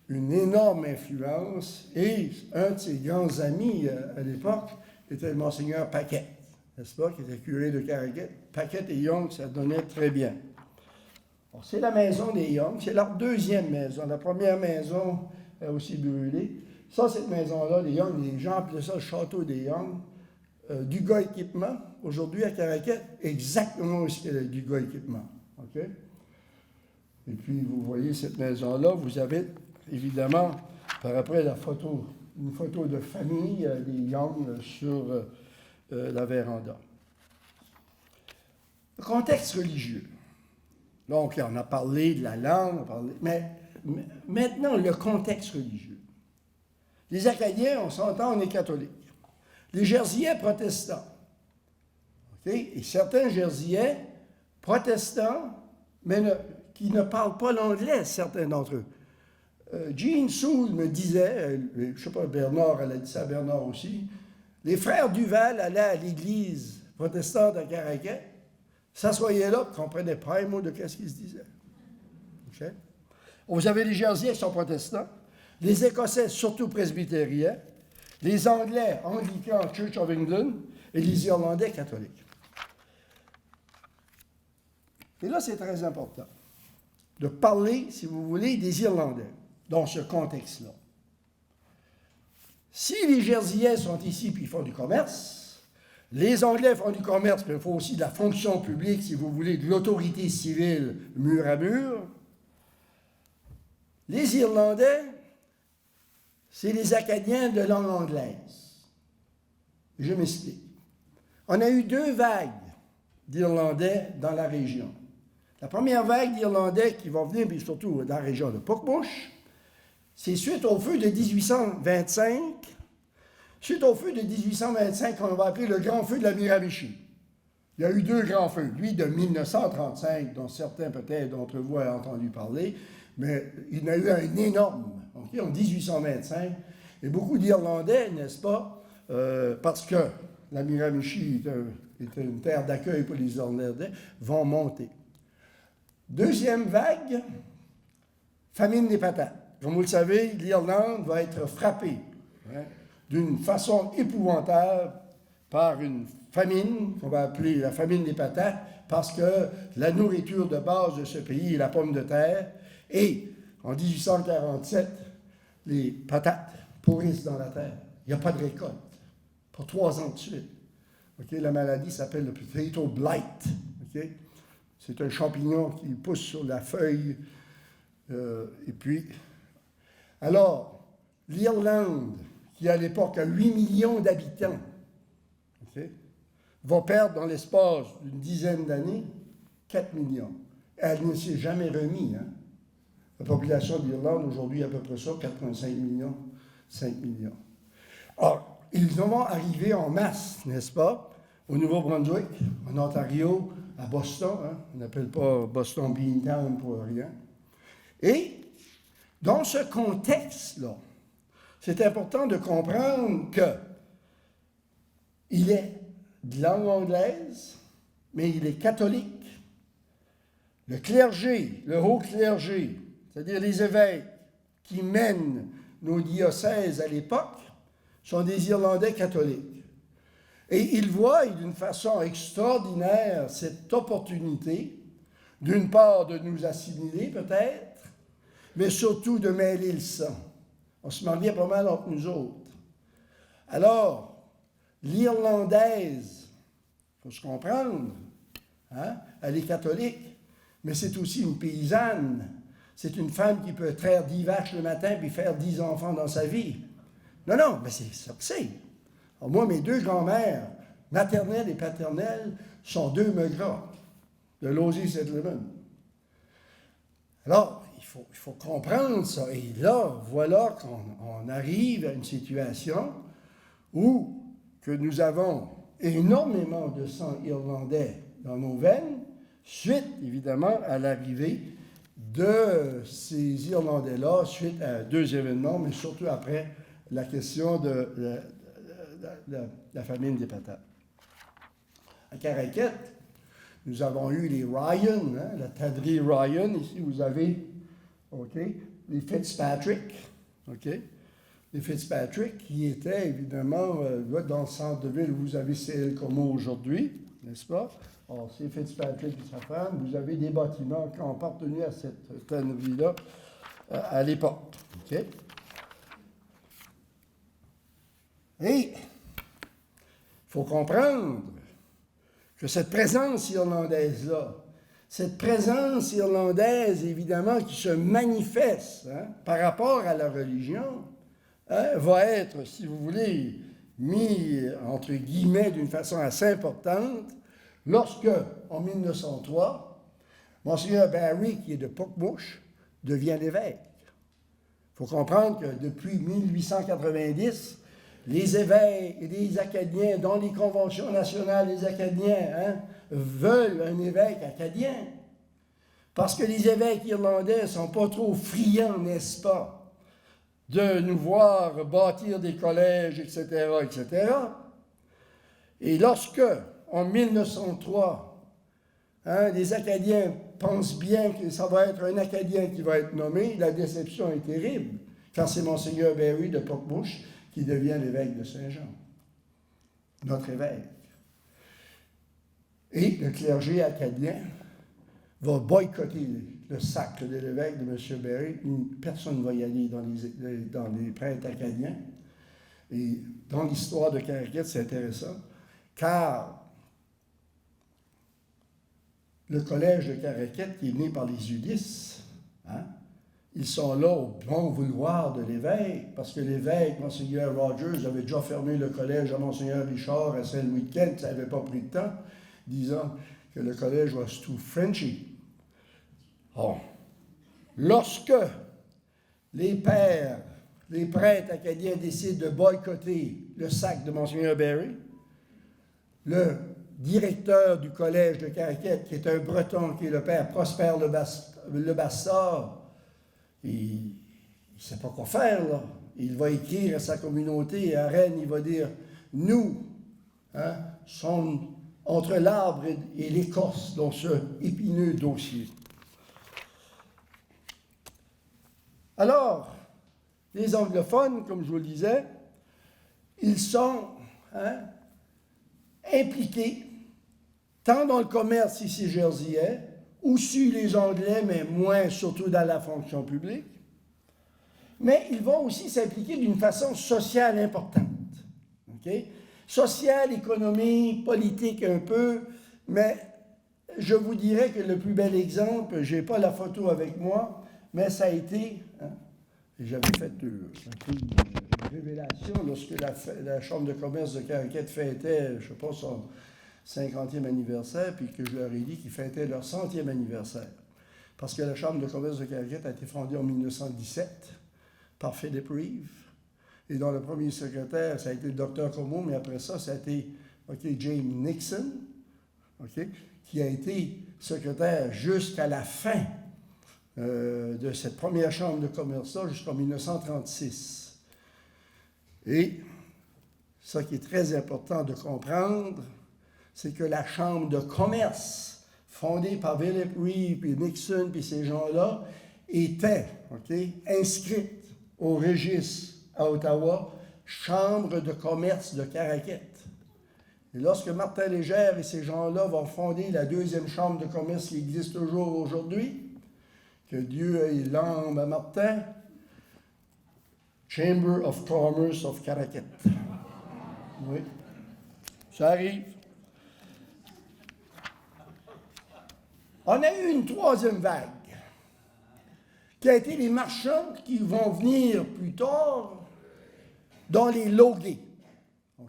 une énorme influence. Et un de ses grands amis à l'époque était le Monseigneur Paquette, n'est-ce pas, qui était curé de Caraquet. Paquette et Young, ça donnait très bien. Alors, c'est la maison des Young, c'est leur deuxième maison. La première maison a aussi brûlé. Ça, cette maison-là, les Young, les gens appelaient ça le château des Young. Dugas Équipement, aujourd'hui à Caraquet, exactement aussi que le Dugas Équipement. Okay? Et puis, vous voyez cette maison-là, vous avez évidemment, par après, une photo de famille des Young sur la véranda. Le contexte religieux. Donc, on a parlé de la langue, mais maintenant, le contexte religieux. Les Acadiens, on s'entend, on est catholiques. Les Jersiais, protestants. Okay? Et certains Jersiais, protestants, mais qui ne parlent pas l'anglais, certains d'entre eux. Jean Soule me disait, je ne sais pas, Bernard, elle a dit ça à Bernard aussi, les frères Duval allaient à l'église protestante à Caraquet, s'assoyaient là, ne comprenaient pas un mot de ce qu'ils se disaient. Okay? Vous avez les Jersiais qui sont protestants, les Écossais surtout presbytériens, les Anglais anglicans Church of England et les Irlandais catholiques. Et là, c'est très important de parler, si vous voulez, des Irlandais dans ce contexte-là. Si les Jersiais sont ici puis ils font du commerce, les Anglais font du commerce, mais il faut aussi de la fonction publique, si vous voulez, de l'autorité civile mur à mur. Les Irlandais, c'est les Acadiens de langue anglaise. Je m'explique. On a eu 2 vagues d'Irlandais dans la région. La première vague d'Irlandais qui va venir, puis surtout dans la région de Puckbush, c'est suite au feu de 1825. Suite au feu de 1825, qu'on va appeler le grand feu de la Miramichi. Il y a eu 2 grands feux. Lui de 1935, dont certains peut-être d'entre vous ont entendu parler, mais il y en a eu un énorme, okay, en 1825. Et beaucoup d'Irlandais, n'est-ce pas, parce que la Miramichi était une terre d'accueil pour les Irlandais, vont monter. Deuxième vague, famine des patates. Comme vous le savez, l'Irlande va être frappée d'une façon épouvantable par une famine, qu'on va appeler la famine des patates, parce que la nourriture de base de ce pays est la pomme de terre. Et en 1847, les patates pourrissent dans la terre. Il n'y a pas de récolte pour 3 ans de suite. Okay? La maladie s'appelle le potato blight. Okay? C'est un champignon qui pousse sur la feuille. Et puis, alors, l'Irlande, qui à l'époque a 8 millions d'habitants, okay, va perdre dans l'espace d'une dizaine d'années 4 millions. Elle ne s'est jamais remise. Hein? La population d'Irlande aujourd'hui est à peu près ça, 4,5 millions, 5 millions. Or, ils vont arriver en masse, n'est-ce pas, au Nouveau-Brunswick, en Ontario, à Boston. Hein? On n'appelle pas Boston Beantown pour rien. Et dans ce contexte-là, c'est important de comprendre qu'il est de langue anglaise, mais il est catholique. Le clergé, le haut clergé, c'est-à-dire les évêques qui mènent nos diocèses à l'époque, sont des Irlandais catholiques. Et ils voient d'une façon extraordinaire cette opportunité, d'une part de nous assimiler peut-être, mais surtout de mêler le sang. On se mariait pas mal entre nous autres. Alors, l'Irlandaise, il faut se comprendre, hein, elle est catholique, mais c'est aussi une paysanne. c'est une femme qui peut traire 10 vaches le matin puis faire 10 enfants dans sa vie. Non, non, mais c'est ça que c'est. Alors moi, mes 2 grands-mères, maternelle et paternelle, sont 2 megras de Lausier Settlement. Alors, il faut comprendre ça. Et là, voilà qu'on arrive à une situation où que nous avons énormément de sang irlandais dans nos veines, suite, évidemment, à l'arrivée de ces Irlandais-là, suite à 2 événements, mais surtout après la question de la famine des patates. À Caraquet, nous avons eu les Ryan, hein, la tannerie Ryan. Ici, vous avez les Fitzpatrick. Les Fitzpatrick, qui étaient évidemment dans le centre-ville où vous avez CL-Como aujourd'hui, n'est-ce pas? Alors, c'est Fitzpatrick et sa femme. Vous avez des bâtiments qui ont appartenu à cette tannerie-là à l'époque. OK? Et il faut comprendre que cette présence irlandaise-là, cette présence irlandaise, évidemment, qui se manifeste par rapport à la religion, va être, si vous voulez, mis, entre guillemets, d'une façon assez importante, lorsque, en 1903, Monseigneur Barry, qui est de Puckmush, devient l'évêque. Il faut comprendre que depuis 1890, les évêques et les Acadiens, dont les conventions nationales des Acadiens, veulent un évêque acadien. Parce que les évêques irlandais ne sont pas trop friands, n'est-ce pas, de nous voir bâtir des collèges, etc., etc. Et lorsque, en 1903, les Acadiens pensent bien que ça va être un Acadien qui va être nommé, la déception est terrible, quand c'est Monseigneur Barry de Puckmush qui devient l'évêque de Saint-Jean, notre évêque. Et le clergé acadien va boycotter le sacre de l'évêque de M. Barry. Personne ne va y aller dans les prêtres acadiens. Et dans l'histoire de Caraquet, c'est intéressant, car le collège de Caraquet, qui est né par les Ulysses, ils sont là au bon vouloir de l'évêque, parce que l'évêque, Monseigneur Rogers, avait déjà fermé le collège à Monseigneur Richard à Saint-Louis-de-Kent, ça n'avait pas pris de temps, disant que le collège was too Frenchy. Oh. Lorsque les pères, les prêtres acadiens décident de boycotter le sacre de Monseigneur Barry, le directeur du collège de Caraquet, qui est un breton, qui est le père Prosper Le Bastard, il ne sait pas quoi faire, là. Il va écrire à sa communauté, à Rennes, il va dire « Nous sommes entre l'arbre et l'écorce dans ce épineux dossier. » Alors, les anglophones, comme je vous le disais, ils sont impliqués tant dans le commerce ici jerseyais, aussi les Anglais, mais moins surtout dans la fonction publique. Mais ils vont aussi s'impliquer d'une façon sociale importante. Sociale, économique, politique un peu, mais je vous dirais que le plus bel exemple, je n'ai pas la photo avec moi, mais ça a été, j'avais fait une révélation lorsque la Chambre de commerce de Caraquet fêtait, je ne sais pas, son 50e anniversaire, puis que je leur ai dit qu'ils fêtaient leur 100e anniversaire. Parce que la Chambre de commerce de Caraquet a été fondée en 1917 par Philip Reeve. Et dont le premier secrétaire, ça a été le Dr. Como, mais après ça, ça a été James Nixon, qui a été secrétaire jusqu'à la fin de cette première Chambre de commerce-là, jusqu'en 1936. Et ce qui est très important de comprendre, c'est que la Chambre de commerce, fondée par Philip Reeve, puis Nixon, puis ces gens-là, était inscrite au registre à Ottawa, Chambre de commerce de Caraquet. Et lorsque Martin Légère et ces gens-là vont fonder la deuxième Chambre de commerce qui existe toujours aujourd'hui, que Dieu ait l'âme à Martin, Chamber of Commerce of Caraquet. Oui, ça arrive. On a eu une troisième vague qui a été les marchands qui vont venir plus tard dans les Loguets,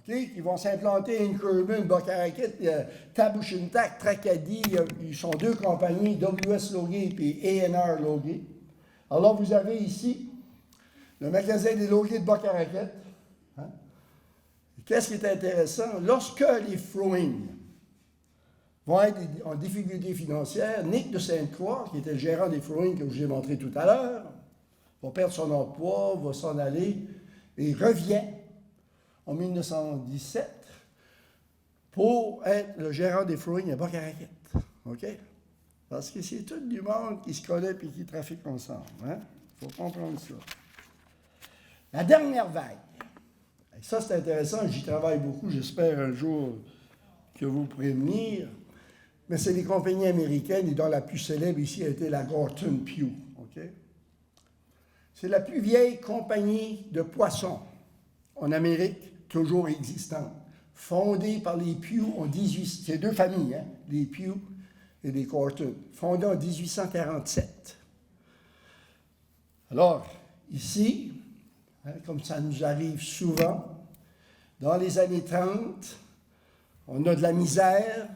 qui vont s'implanter à Inkerman, Bocarakit, Tabouchintac, Tracadie. Ils sont deux compagnies, W.S. Loguet et A&R Loguet. Alors, vous avez ici le magasin des Loguets de Bocarakit. Hein? Qu'est-ce qui est intéressant? Lorsque les Froing vont être en difficulté financière, Nick de Sainte-Croix, qui était le gérant des Froing que je vous ai montré tout à l'heure, va perdre son emploi, va s'en aller et revient en 1917 pour être le gérant des Froing à Bocarakit. OK? Parce que c'est tout du monde qui se connaît et qui trafique ensemble. Il faut comprendre ça. La dernière vague. Et ça, c'est intéressant. J'y travaille beaucoup. J'espère un jour que vous pourrez venir. Mais c'est les compagnies américaines et dont la plus célèbre ici a été la Gorton Pugh. OK? C'est la plus vieille compagnie de poissons en Amérique, toujours existante. Fondée par les Pugh en 18... C'est deux familles, les Pugh et les Gorton. Fondée en 1847. Alors, ici, comme ça nous arrive souvent, dans les années 30, on a de la misère.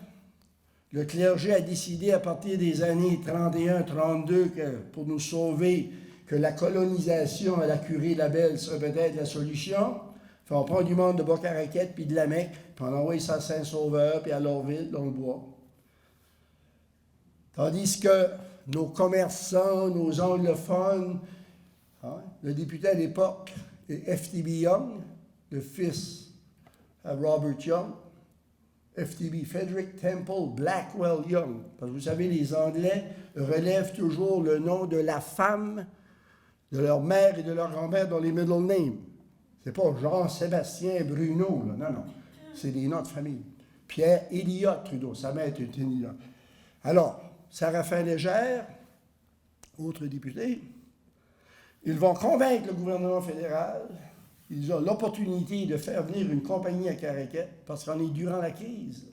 Le clergé a décidé à partir des années 31-32 que pour nous sauver, que la colonisation à la Curie-Labelle serait peut-être la solution. Fait, on prend du monde de Bocarakit puis de la Mecque, puis on envoie ça à Saint-Sauveur puis à Lorville, dans le bois. Tandis que nos commerçants, nos anglophones, le député à l'époque est F.T.B. Young, le fils à Robert Young, F.T.B. Frederick Temple Blackwell Young. Parce que vous savez, les Anglais relèvent toujours le nom de la femme, de leur mère et de leur grand-mère dans les middle names. C'est pas Jean-Sébastien Bruno, là. Non. C'est des noms de famille. Pierre Elliott Trudeau, sa mère était une Elliott. Alors, Séraphin Légère, autre député, ils vont convaincre le gouvernement fédéral. Ils ont l'opportunité de faire venir une compagnie à Caraquet parce qu'on est durant la crise.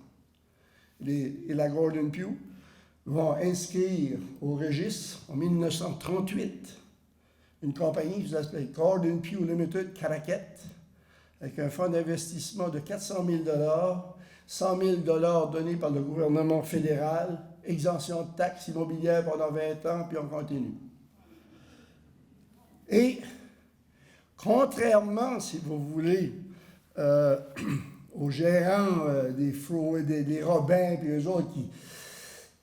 Et la Gorton Pugh vont inscrire au registre en 1938 une compagnie qui s'appelle Gorton Pugh Limited Caraquet avec un fonds d'investissement de 400 000 100 000 donnés par le gouvernement fédéral, exemption de taxes immobilières pendant 20 ans, puis on continue. Et contrairement, si vous voulez, aux gérants des Robins et eux autres,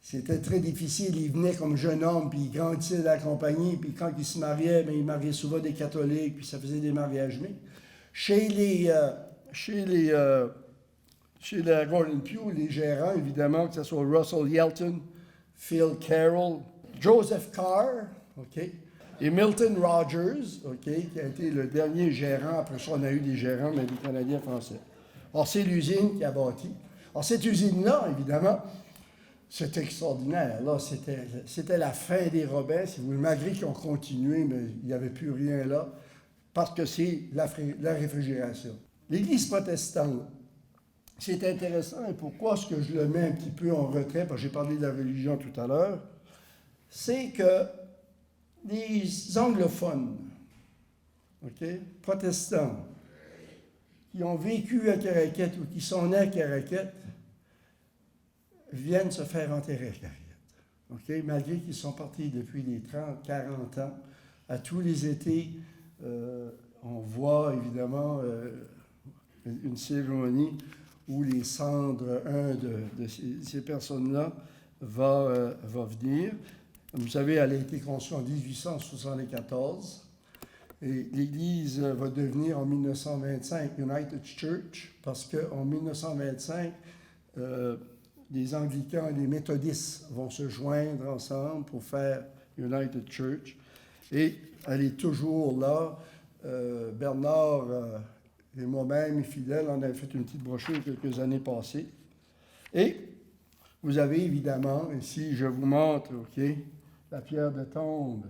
c'était très difficile. Ils venaient comme jeunes hommes, puis ils grandissaient dans la compagnie, puis quand ils se mariaient, ils mariaient souvent des catholiques, puis ça faisait des mariages mixtes. Chez la Gorton Pugh, les gérants, évidemment, que ce soit Russell Yelton, Phil Carroll, Joseph Carr, et Milton Rogers, qui a été le dernier gérant. Après ça, on a eu des gérants, mais des Canadiens français. Alors, c'est l'usine qui a bâti. Alors, cette usine-là, évidemment, c'est extraordinaire. Là, c'était la fin des Robins. Si vous voulez, malgré qu'ils ont continué, mais il n'y avait plus rien là, parce que c'est la réfrigération. L'Église protestante, c'est intéressant, et pourquoi est-ce que je le mets un petit peu en retrait, parce que j'ai parlé de la religion tout à l'heure, c'est que les anglophones, protestants, qui ont vécu à Caraquet ou qui sont nés à Caraquet, viennent se faire enterrer à Caraquet. Malgré qu'ils sont partis depuis les 30, 40 ans, à tous les étés, on voit évidemment une cérémonie où les cendres, de ces personnes-là, va venir. Vous savez, elle a été construite en 1874 et l'Église va devenir en 1925 United Church parce qu'en 1925, les anglicans et les méthodistes vont se joindre ensemble pour faire United Church et elle est toujours là. Bernard et moi-même, fidèles, on avait fait une petite brochure quelques années passées. Et vous avez évidemment, ici, je vous montre, la pierre de tombe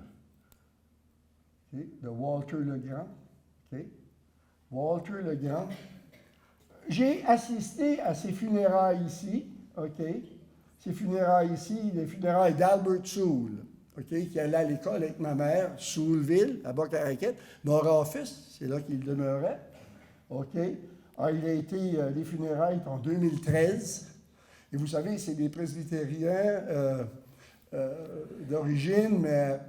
de Walter le Grand. Walter le Grand. J'ai assisté à ses funérailles ici. Ces funérailles ici, les funérailles d'Albert Sewell. OK, qui allait à l'école avec ma mère, Soulville, à Bas-Caraquette. Nord-Office, c'est là qu'il demeurait. OK. Ah, il a été les funérailles en 2013. Et vous savez, c'est des presbytériens d'origine, mais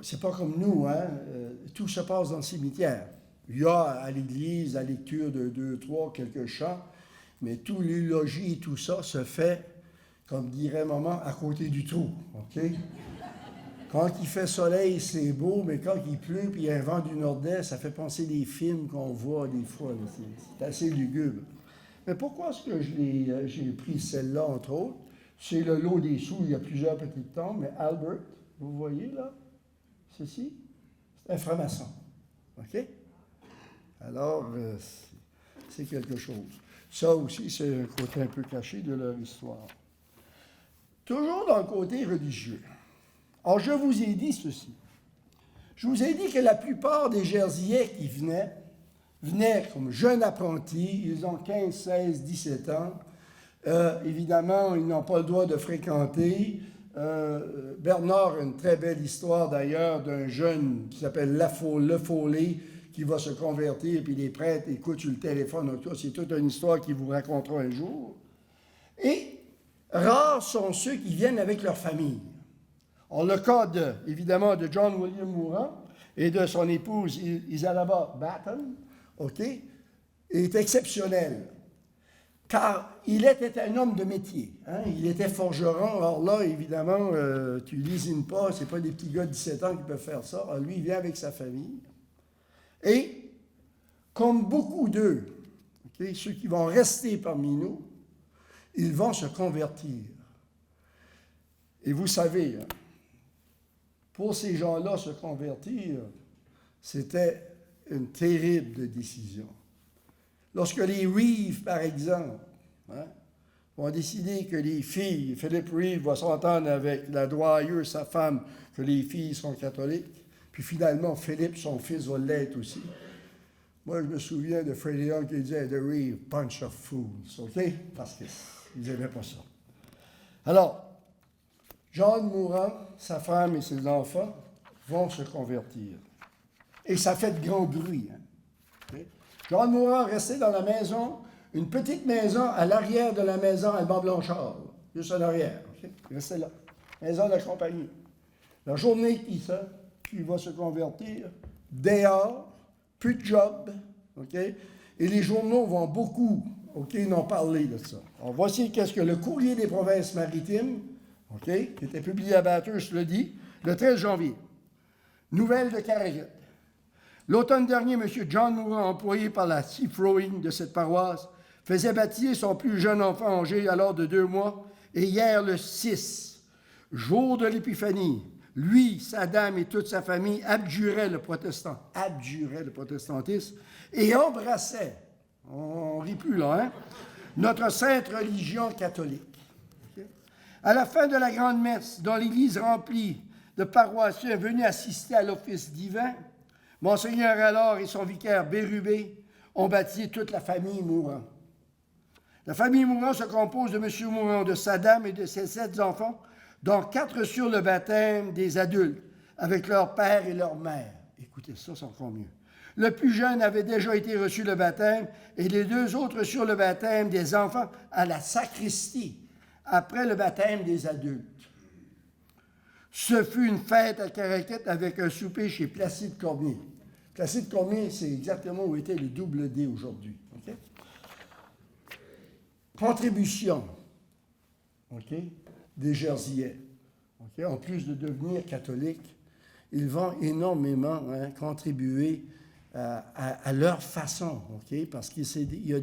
c'est pas comme nous, hein? Tout se passe dans le cimetière. Il y a à l'église la lecture de 2, 3, quelques chants, mais tout l'eulogie et tout ça se fait, comme dirait maman, à côté du trou. OK? Quand il fait soleil, c'est beau, mais quand il pleut puis il y a un vent du nord-est, ça fait penser des films qu'on voit des fois. C'est assez lugubre. Mais pourquoi est-ce que j'ai pris celle-là, entre autres? C'est le lot des sous, il y a plusieurs petites tombes, mais Albert, vous voyez là, ceci, c'est un franc-maçon. OK? Alors, c'est quelque chose. Ça aussi, c'est un côté un peu caché de leur histoire. Toujours dans le côté religieux. Alors, je vous ai dit ceci. Je vous ai dit que la plupart des Jerseyais qui venaient comme jeunes apprentis, ils ont 15, 16, 17 ans. Évidemment, ils n'ont pas le droit de fréquenter. Bernard a une très belle histoire d'ailleurs d'un jeune qui s'appelle Le Follet, qui va se convertir, puis les prêtres écoutent sur le téléphone. C'est toute une histoire qu'il vous racontera un jour. Et rares sont ceux qui viennent avec leur famille. En le cas, évidemment, de John William Mourant et de son épouse Isabella Batten, OK, est exceptionnel. Car il était un homme de métier. Hein? Il était forgeron. Alors là, évidemment, tu l'usines pas, ce n'est pas des petits gars de 17 ans qui peuvent faire ça. Alors lui, il vient avec sa famille. Et, comme beaucoup d'eux, okay, ceux qui vont rester parmi nous, ils vont se convertir. Et vous savez, pour ces gens-là, se convertir, c'était une terrible décision. Lorsque les Reeves, par exemple, vont décider que les filles, Philippe Reeve va s'entendre avec la Dwyer, sa femme, que les filles sont catholiques, puis finalement, Philippe, son fils, va l'être aussi. Moi, je me souviens de Freddie Young qui disait « The Reeve, bunch of fools », OK? Parce qu'ils n'aimaient pas ça. Alors, John Mourant, sa femme et ses enfants vont se convertir. Et ça fait de grand bruit. Hein? Okay? John Mourant restait dans la maison, une petite maison à l'arrière de la maison Alban Blanchard, juste à l'arrière. Okay? Il restait là. Maison de la compagnie. La journée qui va se convertir, dehors, plus de job, OK? Et les journaux vont beaucoup, OK, n'en parler de ça. Alors, voici qu'est-ce que le Courrier des provinces-maritimes, OK, qui était publié à Bathurst, le dit, le 13 janvier. Nouvelle de Caraguette. L'automne dernier, M. John Mourant, employé par la Seafrowing de cette paroisse, faisait baptiser son plus jeune enfant âgé alors de 2 mois, et hier, le 6, jour de l'Épiphanie, lui, sa dame et toute sa famille abjuraient le protestantisme et embrassaient, on ne rit plus là, hein, notre sainte religion catholique. Okay? À la fin de la grande messe, dont l'église remplie de paroissiens venus assister à l'office divin, Monseigneur alors et son vicaire Bérubé ont baptisé toute la famille Mourant. La famille Mourant se compose de M. Mourant, de sa dame et de ses 7 enfants, dont 4 sur le baptême des adultes, avec leur père et leur mère. Écoutez, ça, c'est encore mieux. Le plus jeune avait déjà été reçu le baptême, et les 2 autres sur le baptême des enfants à la sacristie, après le baptême des adultes. Ce fut une fête à Caraquette avec un souper chez Placide Cormier. Placide Cormier, c'est exactement où était le double D aujourd'hui. Okay? Contribution. OK? Des Jerseyais. Okay? En plus de devenir catholiques, ils vont énormément contribuer à leur façon, okay? Parce qu'il y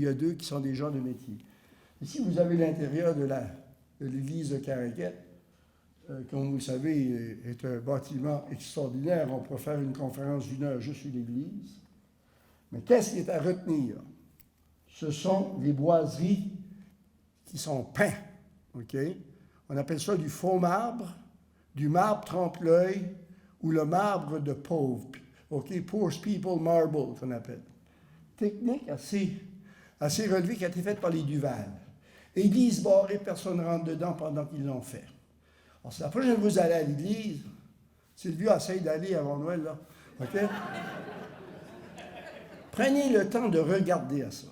a d'eux qui sont des gens de métier. Ici, vous avez l'intérieur de l'église de Caraquette, comme vous le savez, est un bâtiment extraordinaire. On pourrait faire une conférence d'1 heure juste sur l'église. Mais qu'est-ce qui est à retenir? Ce sont les boiseries qui sont peintes. Okay? On appelle ça du faux marbre, du marbre trompe-l'œil ou le marbre de pauvre. Okay? Poor people marble, qu'on appelle. Technique assez relevée qui a été faite par les Duval. Église barrée, personne ne rentre dedans pendant qu'ils l'ont fait. Alors, si la prochaine fois que vous allez à l'église, Sylvie essaye d'aller avant Noël, là. OK? Prenez le temps de regarder à ça.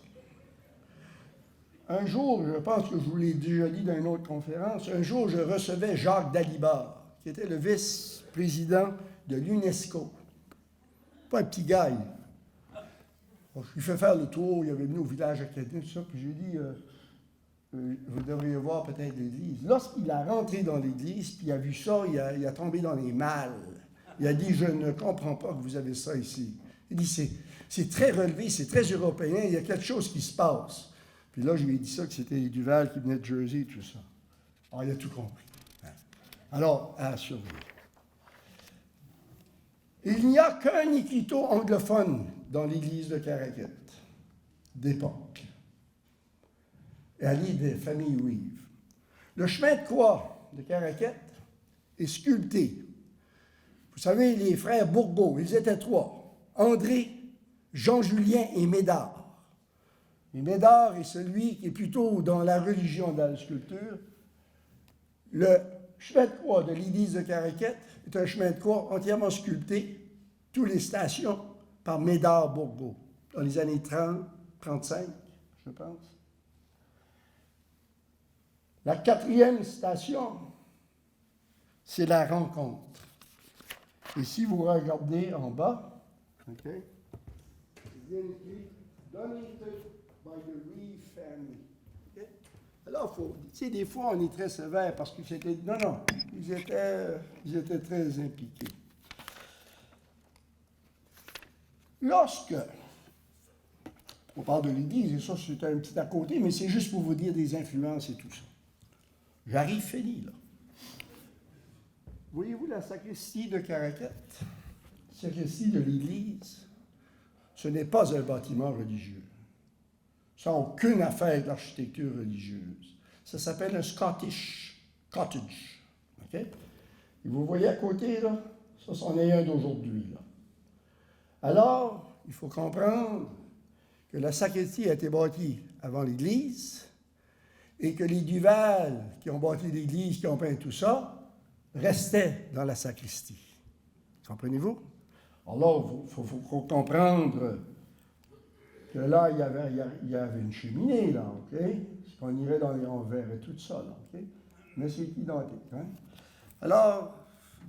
Un jour, je pense que je vous l'ai déjà dit dans une autre conférence, un jour, je recevais Jacques Dalibard, qui était le vice-président de l'UNESCO. Pas un petit gars. Je lui fais faire le tour, il avait venu au village acadien, tout ça, puis j'ai dit, vous devriez voir peut-être l'église. Lorsqu'il a rentré dans l'église, puis il a vu ça, il a tombé dans les malles. Il a dit, je ne comprends pas que vous avez ça ici. Il dit, c'est très relevé, c'est très européen, il y a quelque chose qui se passe. Puis là, je lui ai dit ça, que c'était les Duval qui venaient de Jersey, tout ça. Alors, il a tout compris. Alors, à surveiller. Il n'y a qu'un écriteau anglophone dans l'église de Caraquette, d'époque. Elle est des familles juives. Le chemin de croix de Caraquette est sculpté. Vous savez, les frères Bourgault, ils étaient trois. André, Jean-Julien et Médard. Et Médard est celui qui est plutôt dans la religion, dans la sculpture. Le chemin de croix de l'église de Caraquette est un chemin de croix entièrement sculpté, toutes les stations, par Médard Bourgault, dans les années 30, 35, je pense. La quatrième station, c'est la rencontre. Et si vous regardez en bas, OK, c'est écrit Donated by the Reeve family. Okay? Alors, tu sais, des fois, on est très sévère parce que c'était. Non, ils étaient très impliqués. Lorsque, on parle de l'Église, et ça, c'est un petit à côté, mais c'est juste pour vous dire des influences et tout ça. J'arrive fini, là. Voyez-vous la sacristie de Caraquette? La sacristie de l'Église, ce n'est pas un bâtiment religieux. Ça n'a aucune affaire d'architecture religieuse. Ça s'appelle un Scottish cottage. OK? Et vous voyez à côté, là, ça, c'en est un d'aujourd'hui, là. Alors, il faut comprendre que la sacristie a été bâtie avant l'Église et que les Duval qui ont bâti l'Église, qui ont peint tout ça, restaient dans la sacristie. Comprenez-vous? Alors, il faut comprendre que là, il y avait une cheminée, là, OK? On irait dans les envers et tout ça, là, OK? Mais c'est identique, hein? Alors,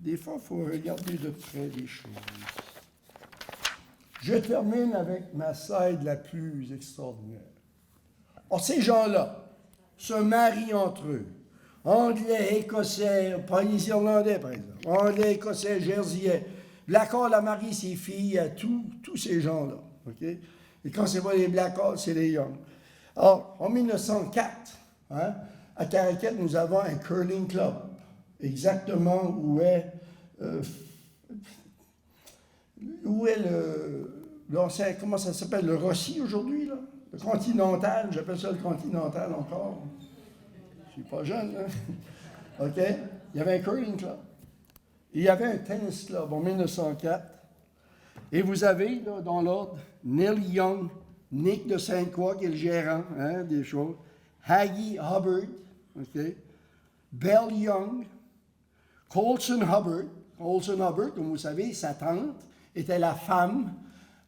des fois, il faut regarder de près les choses. Je termine avec ma slide la plus extraordinaire. Alors, ces gens-là se marient entre eux. Anglais, Écossais, pas les Irlandais, par exemple. Anglais, Écossais, Jerseyais. Blackall a marié ses filles à tous ces gens-là, OK? Et quand c'est pas les Blackall, c'est les Young. Alors, en 1904, hein, à Caraquette, nous avons un curling club. Exactement où est l'ancien, comment ça s'appelle, le Rossi aujourd'hui, là? Le Continental, j'appelle ça le Continental encore. Je suis pas jeune, hein? OK? Il y avait un curling club. Il y avait un tennis club en 1904. Et vous avez, là, dans l'ordre, Neil Young, Nick de Sainte-Croix, qui est le gérant, hein, des choses, Haggie Hubbard, OK? Belle Young, Colson Hubbard. Colson Hubbard, comme vous savez, sa tante était la femme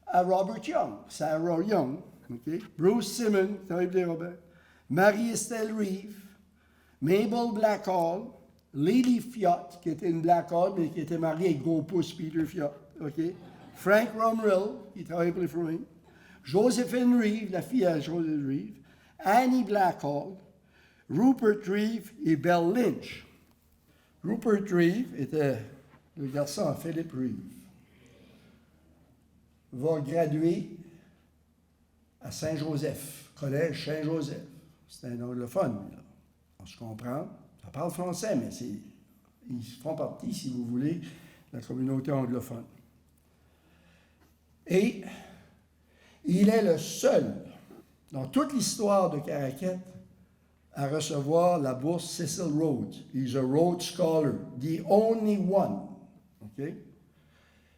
à Robert Young, Sarah Young, OK? Bruce Simmons, Robert, Marie-Estelle Reeve, Mabel Blackall, Lily Fiott, qui était une Blackall, mais qui était mariée avec Gros Pouce Peter Fiott, OK? Frank Rumrell, qui travaillait pour les Froing, Josephine Reeve, la fille à Joseph Reeve, Annie Blackall, Rupert Reeve et Belle Lynch. Rupert Reeve était le garçon à Philip Reeve. Va graduer à Saint-Joseph, collège Saint-Joseph. C'est un anglophone, là. On se comprend. Ça parle français, mais ils font partie, si vous voulez, de la communauté anglophone. Et il est le seul, dans toute l'histoire de Caraquette, à recevoir la bourse Cecil Rhodes. He's a Rhodes Scholar, the only one. Okay?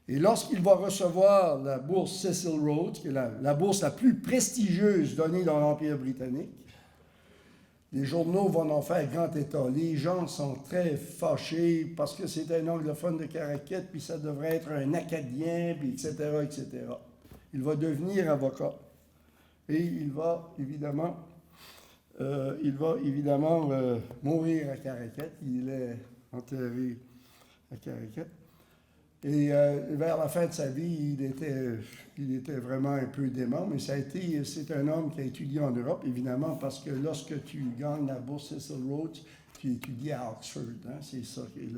Et lorsqu'il va recevoir la bourse Cecil Rhodes, qui est la bourse la plus prestigieuse donnée dans l'Empire britannique, Les journaux vont en faire grand état. Les gens sont très fâchés parce que c'est un anglophone de Caraquet, puis ça devrait être un Acadien, puis etc., etc. Il va devenir avocat. Et il va évidemment mourir à Caraquet. Il est enterré à Caraquet. Et vers la fin de sa vie, il était vraiment un peu dément, mais c'est un homme qui a étudié en Europe, évidemment, parce que lorsque tu gagnes la bourse Cecil Rhodes, tu étudies à Oxford. Hein, c'est ça qui est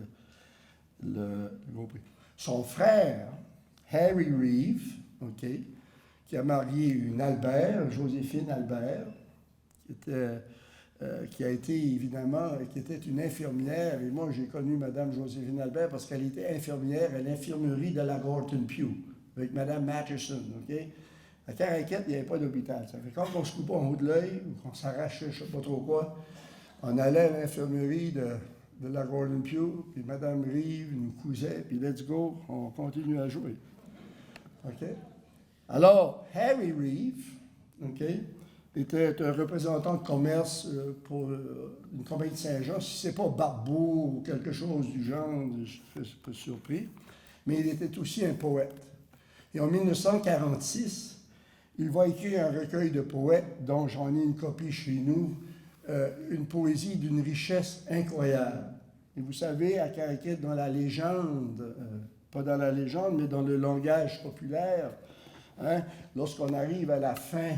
le gros prix. Son frère, Harry Reeve, qui a marié une Albert, Joséphine Albert, qui a été évidemment, qui était une infirmière, et moi j'ai connu Mme Joséphine Albert parce qu'elle était infirmière à l'infirmerie de la Gorton Pew, avec Mme Matterson, À Caraquet, il n'y avait pas d'hôpital. Ça fait quand on se coupait en haut de l'œil, ou qu'on s'arrachait, je ne sais pas trop quoi, on allait à l'infirmerie de la Gorton Pew, puis Mme Reeve nous cousait, puis let's go, on continue à jouer. Alors, Harry Reeve, était un représentant de commerce pour une compagnie de Saint-Jean. Si ce n'est pas Barbeau ou quelque chose du genre, je suis un peu surpris. Mais il était aussi un poète. Et en 1946, il va écrire un recueil de poètes, dont j'en ai une copie chez nous, une poésie d'une richesse incroyable. Et vous savez, à Caraquet, dans la légende, pas dans la légende, mais dans le langage populaire, lorsqu'on arrive à la fin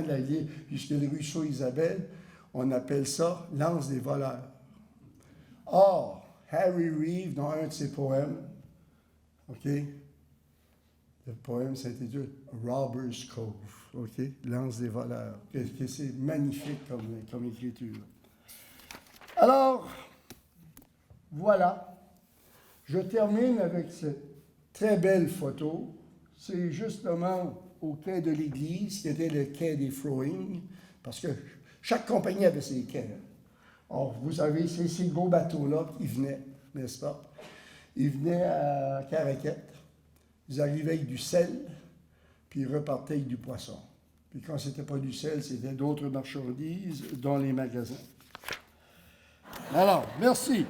de la vie, jusqu'à le ruisseau Isabelle, on appelle ça l'anse des voleurs. Or, Harry Reeve, dans un de ses poèmes, le poème s'intitule Robber's Cove, l'anse des voleurs. C'est magnifique comme écriture. Alors, voilà. Je termine avec cette très belle photo. C'est justement au quai de l'église, qui était le quai des Froing, parce que chaque compagnie avait ses quais. Or, vous savez, c'est ces gros bateaux-là qui venaient, n'est-ce pas? Ils venaient à Caraquet, ils arrivaient avec du sel, puis ils repartaient avec du poisson. Puis quand ce n'était pas du sel, c'était d'autres marchandises dans les magasins. Alors, merci.